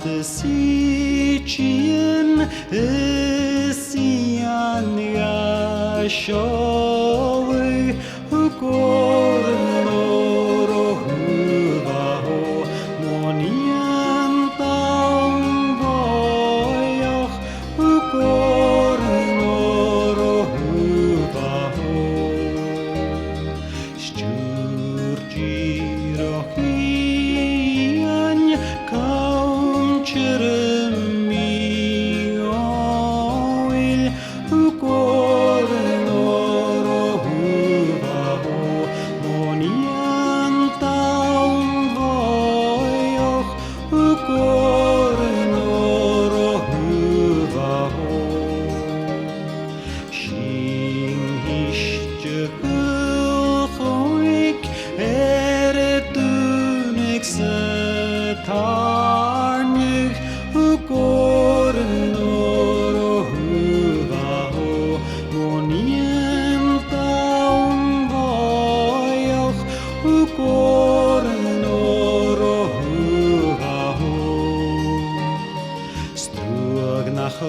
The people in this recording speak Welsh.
Sicien sian ya showy corno rohvaho monian taum voyach corno rohvaho sturgi rohian kaum cheremi oil corno rohvaho monian taum voyach corno rohvaho shin hishtek tunik satarnig corno rohvaho moniem taum voyach corno rohvaho strug nach